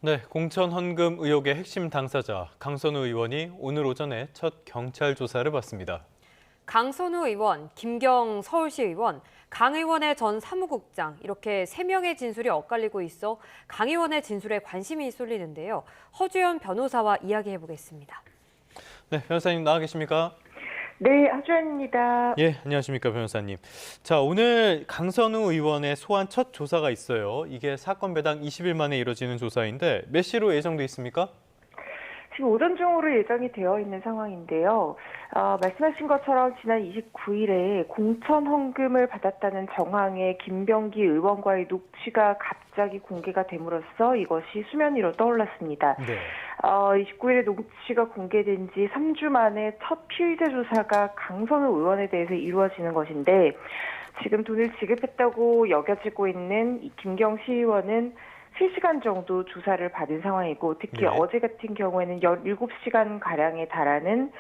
네, 공천 헌금 의혹의 핵심 당사자 강선우 의원이 오늘 오전에 첫 경찰 조사를 받습니다. 강선우 의원, 김경 서울시 의원, 강 의원의 전 사무국장 이렇게 3명의 진술이 엇갈리고 있어 강 의원의 진술에 관심이 쏠리는데요. 허주연 변호사와 이야기해보겠습니다. 네, 변호사님 나와 계십니까? 네, 하주연입니다. 예, 안녕하십니까 변호사님. 자, 오늘 강선우 의원의 소환 첫 조사가 있어요. 이게 사건 배당 20일 만에 이뤄지는 조사인데 몇 시로 예정돼 있습니까? 지금 오전 중으로 예정이 되어 있는 상황인데요. 말씀하신 것처럼 지난 29일에 공천 헌금을 받았다는 정황의 김병기 의원과의 녹취가 갑자기 공개가 됨으로써 이것이 수면 위로 떠올랐습니다. 네. 29일에 녹취가 공개된 지 3주 만에 첫 피의자 조사가 강선우 의원에 대해서 이루어지는 것인데 지금 돈을 지급했다고 여겨지고 있는 이 김경 시의원은 3시간 정도 조사를 받은 상황이고 특히 네. 어제 같은 경우에는 17시간가량에 달하는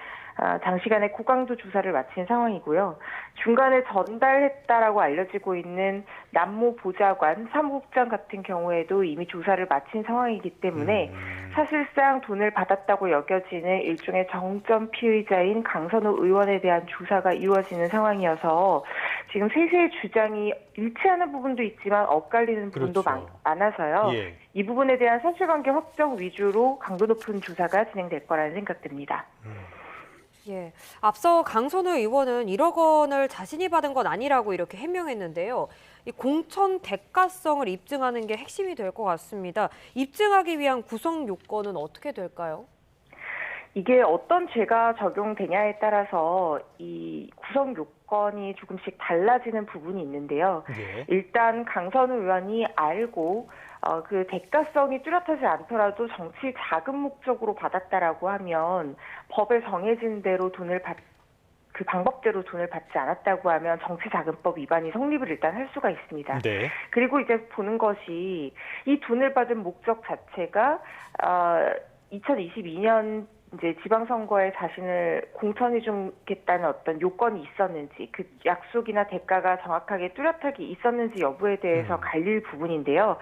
장시간의 고강도 조사를 마친 상황이고요. 중간에 전달했다라고 알려지고 있는 남모 보좌관, 사무국장 같은 경우에도 이미 조사를 마친 상황이기 때문에 사실상 돈을 받았다고 여겨지는 일종의 정점 피의자인 강선우 의원에 대한 조사가 이루어지는 상황이어서 지금 세세의 주장이 일치하는 부분도 있지만 엇갈리는 부분도 그렇죠. 많아서요. 예. 이 부분에 대한 사실관계 확정 위주로 강도 높은 조사가 진행될 거라는 생각됩니다. 예, 앞서 강선우 의원은 1억 원을 자신이 받은 건 아니라고 이렇게 해명했는데요. 이 공천 대가성을 입증하는 게 핵심이 될 것 같습니다. 입증하기 위한 구성 요건은 어떻게 될까요? 이게 어떤 죄가 적용되냐에 따라서 이 구성 요건이 조금씩 달라지는 부분이 있는데요. 예. 일단 강선우 의원이 알고 그 대가성이 뚜렷하지 않더라도 정치 자금 목적으로 받았다라고 하면 법에 정해진 대로 그 방법대로 돈을 받지 않았다고 하면 정치자금법 위반이 성립을 일단 할 수가 있습니다. 네. 그리고 이제 보는 것이 이 돈을 받은 목적 자체가 2022년 이제 지방선거에 자신을 공천해 주겠다는 어떤 요건이 있었는지 그 약속이나 대가가 정확하게 뚜렷하게 있었는지 여부에 대해서 갈릴 부분인데요.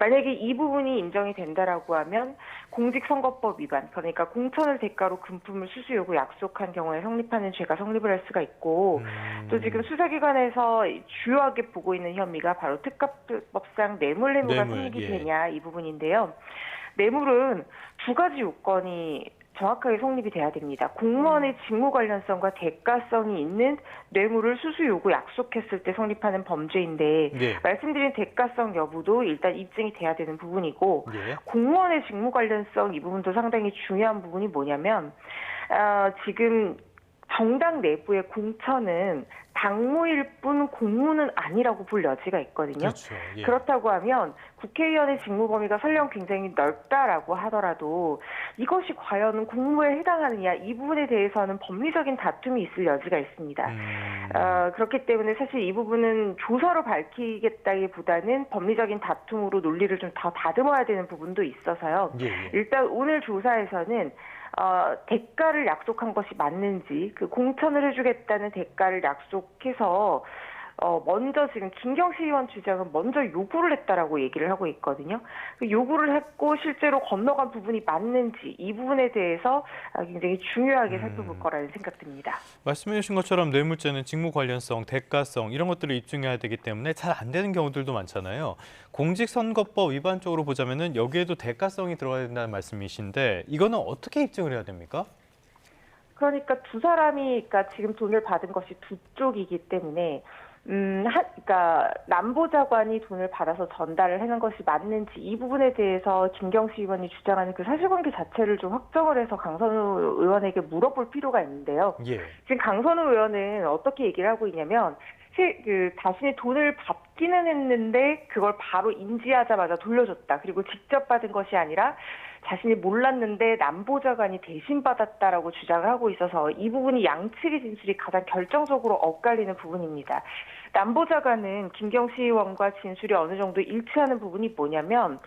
만약에 이 부분이 인정이 된다라고 하면 공직선거법 위반, 그러니까 공천을 대가로 금품을 수수 요구 약속한 경우에 성립하는 죄가 성립을 할 수가 있고 또 지금 수사기관에서 주요하게 보고 있는 혐의가 바로 특가법상 뇌물가 성립이 되냐 이 부분인데요. 뇌물은 2가지 요건이 정확하게 성립이 돼야 됩니다. 공무원의 직무 관련성과 대가성이 있는 뇌물을 수수 요구 약속했을 때 성립하는 범죄인데 네. 말씀드린 대가성 여부도 일단 입증이 돼야 되는 부분이고 예. 공무원의 직무 관련성 이 부분도 상당히 중요한 부분이 뭐냐면 지금 정당 내부의 공천은 당무일 뿐 공무는 아니라고 볼 여지가 있거든요. 그렇죠. 예. 그렇다고 하면 국회의원의 직무 범위가 설령 굉장히 넓다라고 하더라도 이것이 과연 공무에 해당하느냐 이 부분에 대해서는 법리적인 다툼이 있을 여지가 있습니다. 그렇기 때문에 사실 이 부분은 조서로 밝히겠다기보다는 법리적인 다툼으로 논리를 좀 더 다듬어야 되는 부분도 있어서요. 예. 일단 오늘 조사에서는 대가를 약속한 것이 맞는지 그 공천을 해주겠다는 대가를 약속해서 먼저 지금 김경시 의원 주장은 먼저 요구를 했다라고 얘기를 하고 있거든요. 그 요구를 했고 실제로 건너간 부분이 맞는지 이 부분에 대해서 굉장히 중요하게 살펴볼 거라는 생각됩니다. 말씀해 주신 것처럼 뇌물죄는 직무 관련성, 대가성 이런 것들을 입증해야 되기 때문에 잘 안 되는 경우들도 많잖아요. 공직선거법 위반 쪽으로 보자면은 여기에도 대가성이 들어가야 된다는 말씀이신데 이거는 어떻게 입증을 해야 됩니까? 그러니까 두 사람이 그러니까 지금 돈을 받은 것이 두 쪽이기 때문에 그러니까 남보좌관이 돈을 받아서 전달을 하는 것이 맞는지 이 부분에 대해서 김경시 의원이 주장하는 그 사실관계 자체를 좀 확정을 해서 강선우 의원에게 물어볼 필요가 있는데요. 예. 지금 강선우 의원은 어떻게 얘기를 하고 있냐면 자신이 돈을 받기는 했는데 그걸 바로 인지하자마자 돌려줬다. 그리고 직접 받은 것이 아니라 자신이 몰랐는데 남보좌관이 대신 받았다라고 주장을 하고 있어서 이 부분이 양측의 진술이 가장 결정적으로 엇갈리는 부분입니다. 남보좌관은 김경시 의원과 진술이 어느 정도 일치하는 부분이 뭐냐면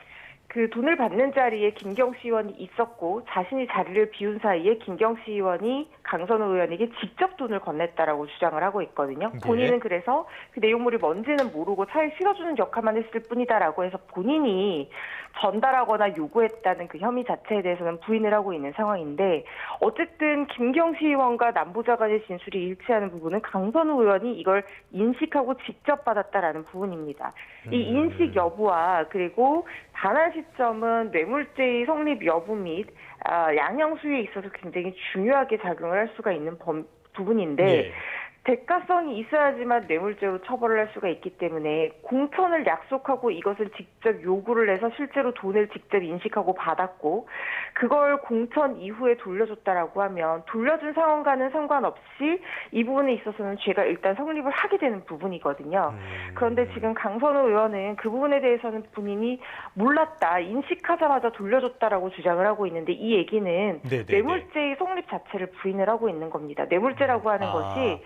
그 돈을 받는 자리에 김경시 의원이 있었고 자신이 자리를 비운 사이에 김경시 의원이 강선우 의원에게 직접 돈을 건넸다라고 주장을 하고 있거든요. 예. 본인은 그래서 그 내용물이 뭔지는 모르고 차에 실어주는 역할만 했을 뿐이다라고 해서 본인이 전달하거나 요구했다는 그 혐의 자체에 대해서는 부인을 하고 있는 상황인데 어쨌든 김경시 의원과 남부자 간의 진술이 일치하는 부분은 강선우 의원이 이걸 인식하고 직접 받았다라는 부분입니다. 이 인식 여부와 그리고 반환 시점은 뇌물죄의 성립 여부 및 양형수에 있어서 굉장히 중요하게 작용을 할 수가 있는 부분인데 예. 대가성이 있어야지만 뇌물죄로 처벌을 할 수가 있기 때문에 공천을 약속하고 이것을 직접 요구를 해서 실제로 돈을 직접 인식하고 받았고 그걸 공천 이후에 돌려줬다라고 하면 돌려준 상황과는 상관없이 이 부분에 있어서는 죄가 일단 성립을 하게 되는 부분이거든요. 그런데 지금 강선우 의원은 그 부분에 대해서는 본인이 몰랐다, 인식하자마자 돌려줬다라고 주장을 하고 있는데 이 얘기는 네네네. 뇌물죄의 성립 자체를 부인을 하고 있는 겁니다. 뇌물죄라고 하는 것이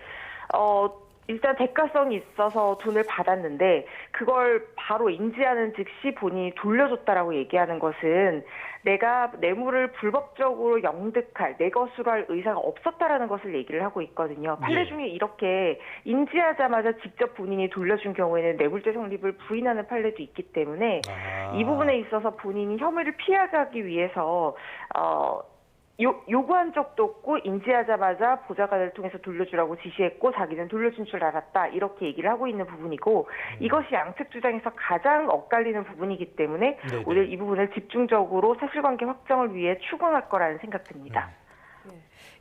일단 대가성이 있어서 돈을 받았는데 그걸 바로 인지하는 즉시 본인이 돌려줬다라고 얘기하는 것은 내가 뇌물을 불법적으로 영득할 내 것으로 할 의사가 없었다라는 것을 얘기를 하고 있거든요. 판례 예. 중에 이렇게 인지하자마자 직접 본인이 돌려준 경우에는 뇌물죄 성립을 부인하는 판례도 있기 때문에 이 부분에 있어서 본인이 혐의를 피해가기 위해서 요구한 적도 없고 인지하자마자 보좌관을 통해서 돌려주라고 지시했고 자기는 돌려준 줄 알았다 이렇게 얘기를 하고 있는 부분이고 이것이 양측 주장에서 가장 엇갈리는 부분이기 때문에 네네. 오늘 이 부분을 집중적으로 사실관계 확정을 위해 추궁할 거라는 생각됩니다.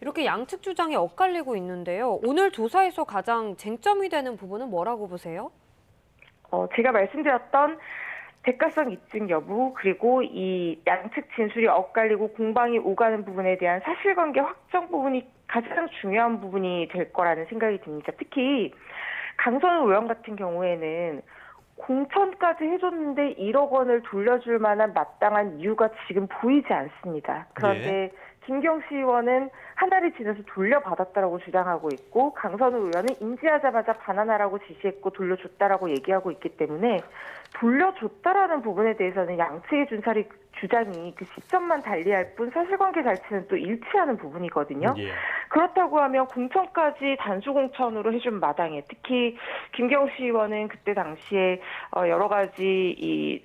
이렇게 양측 주장이 엇갈리고 있는데요. 오늘 조사에서 가장 쟁점이 되는 부분은 뭐라고 보세요? 제가 말씀드렸던 대가성 입증 여부 그리고 이 양측 진술이 엇갈리고 공방이 오가는 부분에 대한 사실관계 확정 부분이 가장 중요한 부분이 될 거라는 생각이 듭니다. 특히 강선우 의원 같은 경우에는 공천까지 해줬는데 1억 원을 돌려줄 만한 마땅한 이유가 지금 보이지 않습니다. 그런데 김경시 의원은 한 달이 지나서 돌려받았다라고 주장하고 있고 강선우 의원은 인지하자마자 반환하라고 지시했고 돌려줬다라고 얘기하고 있기 때문에 돌려줬다라는 부분에 대해서는 양측의 주장이 그 시점만 달리할 뿐 사실관계 자체는 또 일치하는 부분이거든요. 예. 그렇다고 하면 공천까지 단수공천으로 해준 마당에 특히 김경시 의원은 그때 당시에 여러 가지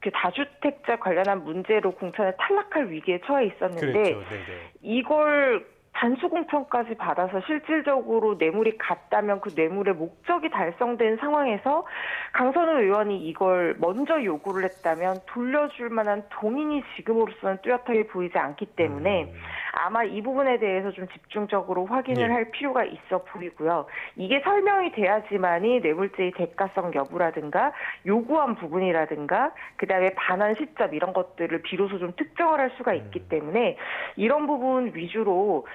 그 다주택자 관련한 문제로 공천에 탈락할 위기에 처해 있었는데 그렇죠. 네네. 이걸 단수공천까지 받아서 실질적으로 뇌물이 갔다면 그 뇌물의 목적이 달성된 상황에서 강선우 의원이 이걸 먼저 요구를 했다면 돌려줄 만한 동인이 지금으로서는 뚜렷하게 보이지 않기 때문에 아마 이 부분에 대해서 좀 집중적으로 확인을 예. 할 필요가 있어 보이고요. 이게 설명이 돼야지만이 뇌물죄의 대가성 여부라든가 요구한 부분이라든가 그다음에 반환 시점 이런 것들을 비로소 좀 특정을 할 수가 있기 때문에 이런 부분 위주로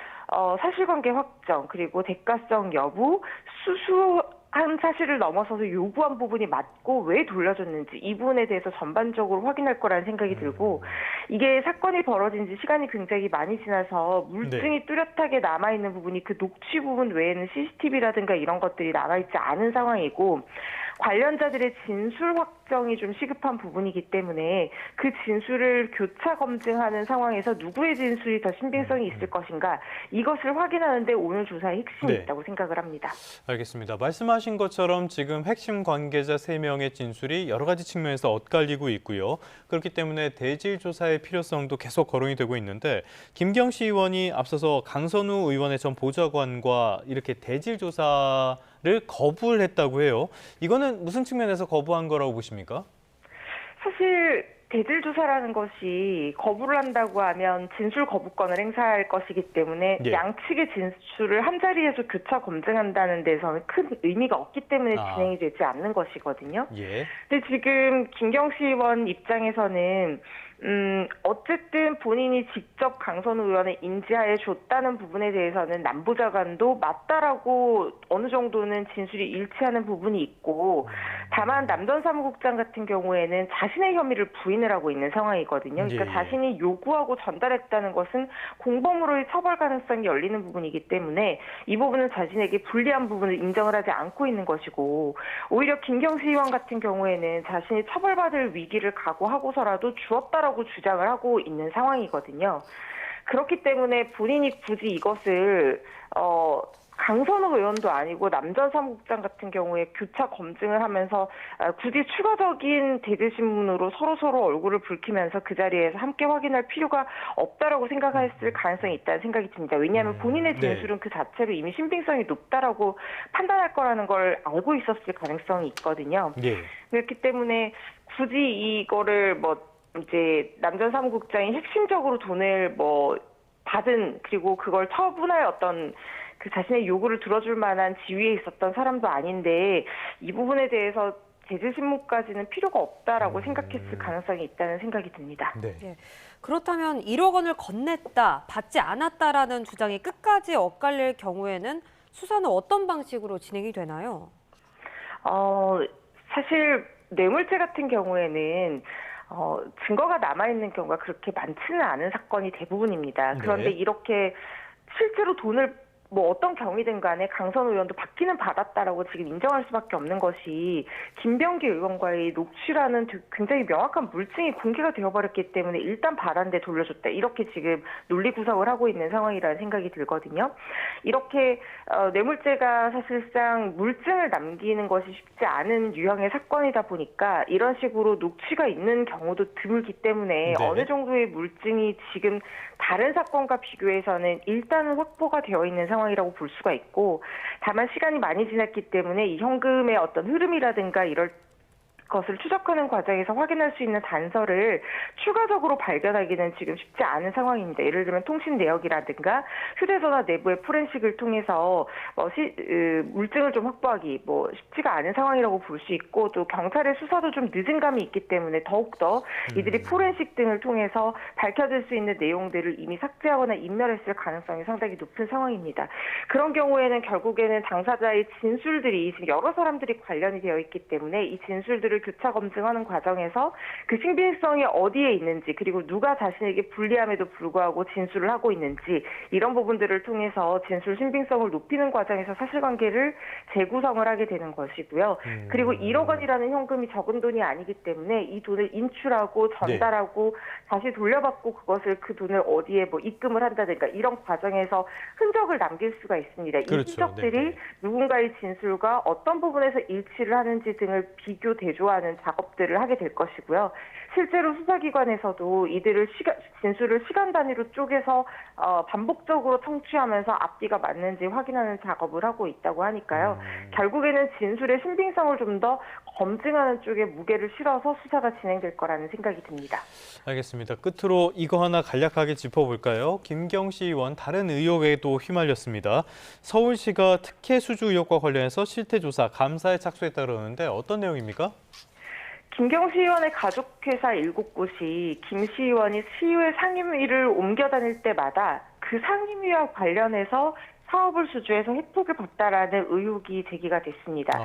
사실관계 확정 그리고 대가성 여부 수수한 사실을 넘어서서 요구한 부분이 맞고 왜 돌려줬는지 이 부분에 대해서 전반적으로 확인할 거라는 생각이 들고 이게 사건이 벌어진 지 시간이 굉장히 많이 지나서 물증이 뚜렷하게 남아있는 부분이 그 녹취 부분 외에는 CCTV라든가 이런 것들이 남아있지 않은 상황이고 관련자들의 진술 확정이 좀 시급한 부분이기 때문에 그 진술을 교차 검증하는 상황에서 누구의 진술이 더 신빙성이 있을 것인가 이것을 확인하는데 오늘 조사의 핵심이 있다고 생각을 합니다. 알겠습니다. 말씀하신 것처럼 지금 핵심 관계자 3명의 진술이 여러 가지 측면에서 엇갈리고 있고요. 그렇기 때문에 대질 조사의 필요성도 계속 거론이 되고 있는데 김경시 의원이 앞서서 강선우 의원의 전 보좌관과 이렇게 대질 조사를 거부를 했다고 해요. 이거는 무슨 측면에서 거부한 거라고 보십니까? 사실 대질 조사라는 것이 거부를 한다고 하면 진술 거부권을 행사할 것이기 때문에 양측의 진술을 한자리에서 교차 검증한다는 데서는 큰 의미가 없기 때문에 진행이 되지 않는 것이거든요. 근데 지금 김경시 의원 입장에서는 어쨌든 본인이 직접 강선우 의원을 인지하에 줬다는 부분에 대해서는 남부자 간도 맞다라고 어느 정도는 진술이 일치하는 부분이 있고, 다만 남 전 사무국장 같은 경우에는 자신의 혐의를 부인을 하고 있는 상황이거든요. 그러니까 예. 자신이 요구하고 전달했다는 것은 공범으로의 처벌 가능성이 열리는 부분이기 때문에 이 부분은 자신에게 불리한 부분을 인정을 하지 않고 있는 것이고, 오히려 김경수 의원 같은 경우에는 자신이 처벌받을 위기를 각오하고서라도 주었다라고 주장을 하고 있는 상황이거든요. 그렇기 때문에 본인이 굳이 이것을 강선우 의원도 아니고 남 전 사무국장 같은 경우에 교차 검증을 하면서 굳이 추가적인 대질신문으로 서로 얼굴을 붉히면서 그 자리에서 함께 확인할 필요가 없다라고 생각했을 가능성이 있다는 생각이 듭니다. 왜냐하면 본인의 진술은 그 자체로 이미 신빙성이 높다라고 판단할 거라는 걸 알고 있었을 가능성이 있거든요. 예. 그렇기 때문에 굳이 이거를 이제 남 전 사무국장이 핵심적으로 돈을 받은, 그리고 그걸 처분할 어떤 그 자신의 요구를 들어줄 만한 지위에 있었던 사람도 아닌데 이 부분에 대해서 제재신문까지는 필요가 없다라고 생각했을 가능성이 있다는 생각이 듭니다. 네. 예. 그렇다면 1억 원을 건넸다, 받지 않았다라는 주장이 끝까지 엇갈릴 경우에는 수사는 어떤 방식으로 진행이 되나요? 사실 뇌물죄 같은 경우에는 증거가 남아있는 경우가 그렇게 많지는 않은 사건이 대부분입니다. 그런데 네. 이렇게 실제로 돈을 어떤 경위든 간에 강선우 의원도 받기는 받았다라고 지금 인정할 수밖에 없는 것이 김병기 의원과의 녹취라는 굉장히 명확한 물증이 공개가 되어버렸기 때문에 일단 받았는데 돌려줬다, 이렇게 지금 논리구석을 하고 있는 상황이라는 생각이 들거든요. 이렇게 뇌물죄가 사실상 물증을 남기는 것이 쉽지 않은 유형의 사건이다 보니까 이런 식으로 녹취가 있는 경우도 드물기 때문에 네. 어느 정도의 물증이 지금 다른 사건과 비교해서는 일단은 확보가 되어 있는 상황이라고 볼 수가 있고, 다만 시간이 많이 지났기 때문에 이 현금의 어떤 흐름이라든가 이럴 것을 추적하는 과정에서 확인할 수 있는 단서를 추가적으로 발견하기는 지금 쉽지 않은 상황입니다. 예를 들면 통신 내역이라든가 휴대전화 내부의 포렌식을 통해서 물증을 좀 확보하기 쉽지가 않은 상황이라고 볼 수 있고, 또 경찰의 수사도 좀 늦은 감이 있기 때문에 더욱더 이들이 포렌식 등을 통해서 밝혀질 수 있는 내용들을 이미 삭제하거나 인멸했을 가능성이 상당히 높은 상황입니다. 그런 경우에는 결국에는 당사자의 진술들이 지금 여러 사람들이 관련이 되어 있기 때문에 이 진술들을 교차 검증하는 과정에서 그 신빙성이 어디에 있는지, 그리고 누가 자신에게 불리함에도 불구하고 진술을 하고 있는지, 이런 부분들을 통해서 진술 신빙성을 높이는 과정에서 사실관계를 재구성을 하게 되는 것이고요. 그리고 1억 원이라는 현금이 적은 돈이 아니기 때문에 이 돈을 인출하고 전달하고 다시 돌려받고 그 돈을 어디에 입금을 한다든가 이런 과정에서 흔적을 남길 수가 있습니다. 이 그렇죠. 흔적들이 누군가의 진술과 어떤 부분에서 일치를 하는지 등을 비교 대조하는 작업들을 하게 될 것이고요. 실제로 수사기관에서도 이들을 진술을 시간 단위로 쪼개서 반복적으로 청취하면서 앞뒤가 맞는지 확인하는 작업을 하고 있다고 하니까요. 결국에는 진술의 신빙성을 좀 더 검증하는 쪽에 무게를 실어서 수사가 진행될 거라는 생각이 듭니다. 알겠습니다. 끝으로 이거 하나 간략하게 짚어볼까요? 김경시 의원 다른 의혹에도 휘말렸습니다. 서울시가 특혜 수주 의혹과 관련해서 실태조사, 감사에 착수했다 그러는데 어떤 내용입니까? 김경시 의원의 가족회사 7곳이 김시 의원이 시의회 상임위를 옮겨 다닐 때마다 그 상임위와 관련해서 사업을 수주해서 혜택을 받다라는 의혹이 제기가 됐습니다.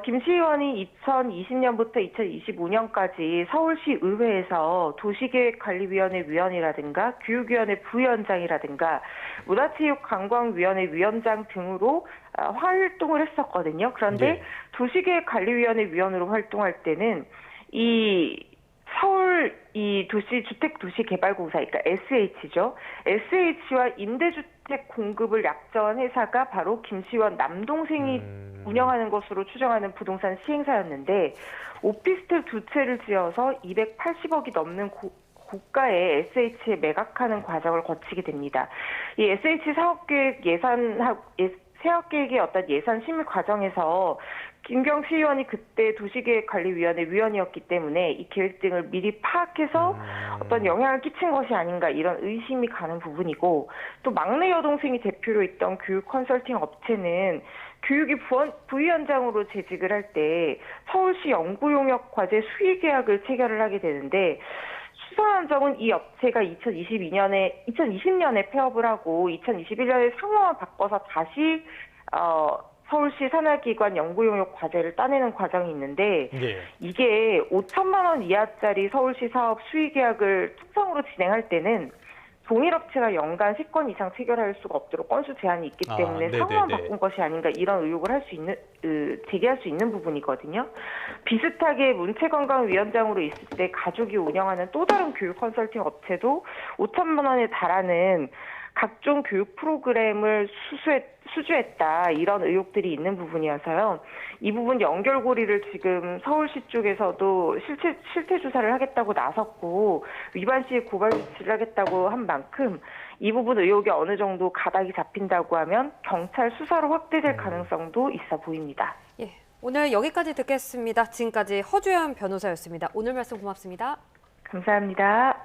김시 의원이 2020년부터 2025년까지 서울시 의회에서 도시계획관리위원회 위원이라든가 교육위원회 부위원장이라든가 문화체육관광위원회 위원장 등으로 활동을 했었거든요. 그런데 도시계획관리위원회 위원으로 활동할 때는 서울 주택도시개발공사, 그러니까 SH죠. SH와 임대주택 공급을 약정한 회사가 바로 김시 의원 남동생이 운영하는 것으로 추정하는 부동산 시행사였는데, 오피스텔 2채를 지어서 280억이 넘는 고가의 SH에 매각하는 과정을 거치게 됩니다. 이 SH 사업계획의 어떤 예산 심의 과정에서 김경시 의원이 그때 도시계획관리위원회 위원이었기 때문에 이 계획 등을 미리 파악해서 어떤 영향을 끼친 것이 아닌가, 이런 의심이 가는 부분이고, 또 막내 여동생이 대표로 있던 교육 컨설팅 업체는 교육위 부위원장으로 재직을 할 때 서울시 연구용역 과제 수의 계약을 체결을 하게 되는데, 수사 함정은 이 업체가 2020년에 폐업을 하고 2021년에 상호만 바꿔서 다시 서울시 산하기관 연구용역 과제를 따내는 과정이 있는데 예. 이게 5천만 원 이하짜리 서울시 사업 수의 계약을 통상으로 진행할 때는 동일업체가 연간 10건 이상 체결할 수가 없도록 건수 제한이 있기 때문에 상호만 바꾼 것이 아닌가 이런 의혹을 할 수 있는 제기할 수 있는 부분이거든요. 비슷하게 문체관광위원장으로 있을 때 가족이 운영하는 또 다른 교육 컨설팅 업체도 5천만 원에 달하는 각종 교육 프로그램을 수주했다 이런 의혹들이 있는 부분이어서요. 이 부분 연결고리를 지금 서울시 쪽에서도 실태 조사를 하겠다고 나섰고 위반 시에 고발 조치를 하겠다고 한 만큼 이 부분 의혹이 어느 정도 가닥이 잡힌다고 하면 경찰 수사로 확대될 가능성도 있어 보입니다. 예, 오늘 여기까지 듣겠습니다. 지금까지 허주연 변호사였습니다. 오늘 말씀 고맙습니다. 감사합니다.